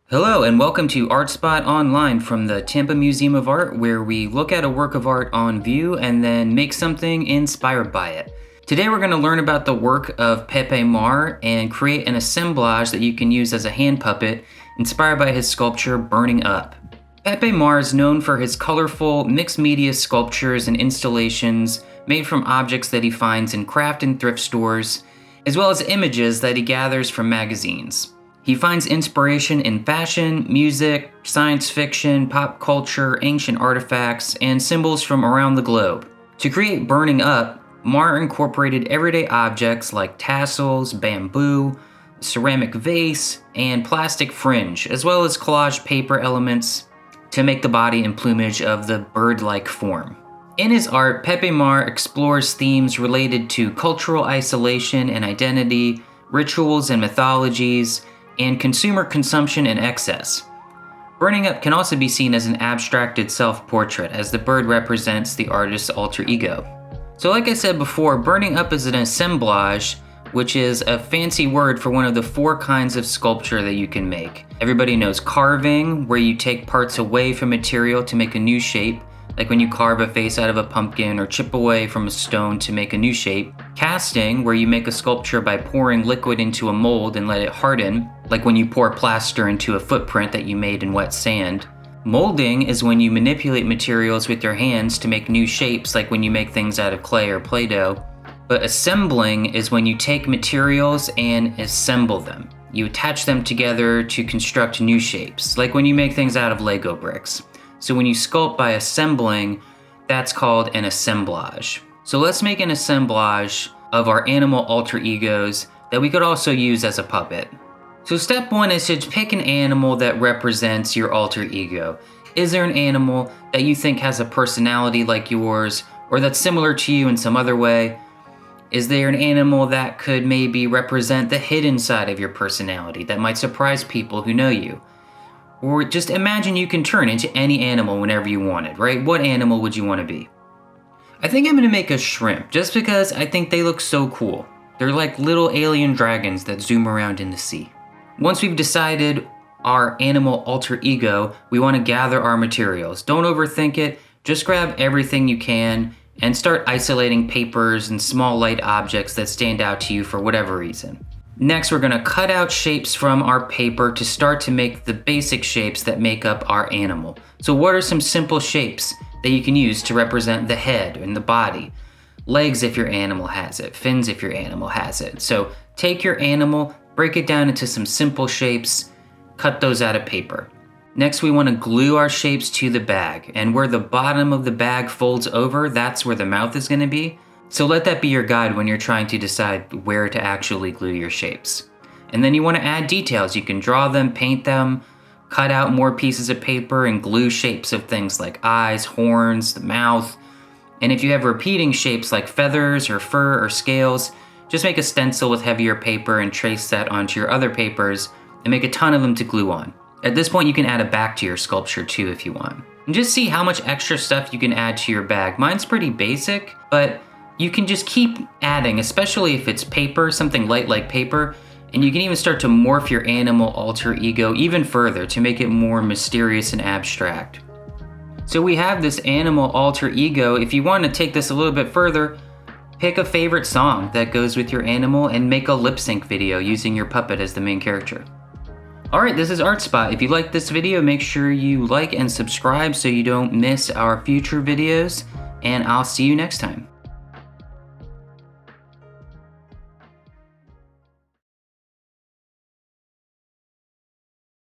Hello and welcome to Art Spot Online from the Tampa Museum of Art, where we look at a work of art on view and then make something inspired by it. Today we're going to learn about the work of Pepe Mar and create an assemblage that you can use as a hand puppet inspired by his sculpture Burning Up. Pepe Mar is known for his colorful mixed media sculptures and installations made from objects that he finds in craft and thrift stores, as well as images that he gathers from magazines. He finds inspiration in fashion, music, science fiction, pop culture, ancient artifacts, and symbols from around the globe. To create Burning Up, Mar incorporated everyday objects like tassels, bamboo, ceramic vase, and plastic fringe, as well as collage paper elements to make the body and plumage of the bird-like form. In his art, Pepe Mar explores themes related to cultural isolation and identity, rituals and mythologies, and consumer consumption and excess. Burning Up can also be seen as an abstracted self-portrait, as the bird represents the artist's alter ego. So like I said before, Burning Up is an assemblage, which is a fancy word for one of the 4 kinds of sculpture that you can make. Everybody knows carving, where you take parts away from material to make a new shape, like when you carve a face out of a pumpkin or chip away from a stone to make a new shape. Casting, where you make a sculpture by pouring liquid into a mold and let it harden, like when you pour plaster into a footprint that you made in wet sand. Molding is when you manipulate materials with your hands to make new shapes, like when you make things out of clay or Play-Doh. But assembling is when you take materials and assemble them. You attach them together to construct new shapes, like when you make things out of Lego bricks. So when you sculpt by assembling, that's called an assemblage. So let's make an assemblage of our animal alter egos that we could also use as a puppet. So step 1 is to pick an animal that represents your alter ego. Is there an animal that you think has a personality like yours, or that's similar to you in some other way? Is there an animal that could maybe represent the hidden side of your personality that might surprise people who know you? Or just imagine you can turn into any animal whenever you wanted, right? What animal would you want to be? I think I'm going to make a shrimp, just because I think they look so cool. They're like little alien dragons that zoom around in the sea. Once we've decided our animal alter ego, we want to gather our materials. Don't overthink it, just grab everything you can and start isolating papers and small light objects that stand out to you for whatever reason. Next, we're going to cut out shapes from our paper to start to make the basic shapes that make up our animal. So what are some simple shapes that you can use to represent the head and the body? Legs if your animal has it, fins if your animal has it. So take your animal, break it down into some simple shapes, cut those out of paper. Next, we want to glue our shapes to the bag, and where the bottom of the bag folds over, that's where the mouth is going to be. So let that be your guide when you're trying to decide where to actually glue your shapes. And then you want to add details. You can draw them, paint them, cut out more pieces of paper and glue shapes of things like eyes, horns, the mouth. And if you have repeating shapes like feathers or fur or scales, just make a stencil with heavier paper and trace that onto your other papers and make a ton of them to glue on. At this point, you can add a back to your sculpture too if you want. And just see how much extra stuff you can add to your bag. Mine's pretty basic, but you can just keep adding, especially if it's paper, something light like paper, and you can even start to morph your animal alter ego even further to make it more mysterious and abstract. So we have this animal alter ego. If you want to take this a little bit further, pick a favorite song that goes with your animal and make a lip sync video using your puppet as the main character. Alright, this is Art Spot. If you liked this video, make sure you like and subscribe so you don't miss our future videos, and I'll see you next time.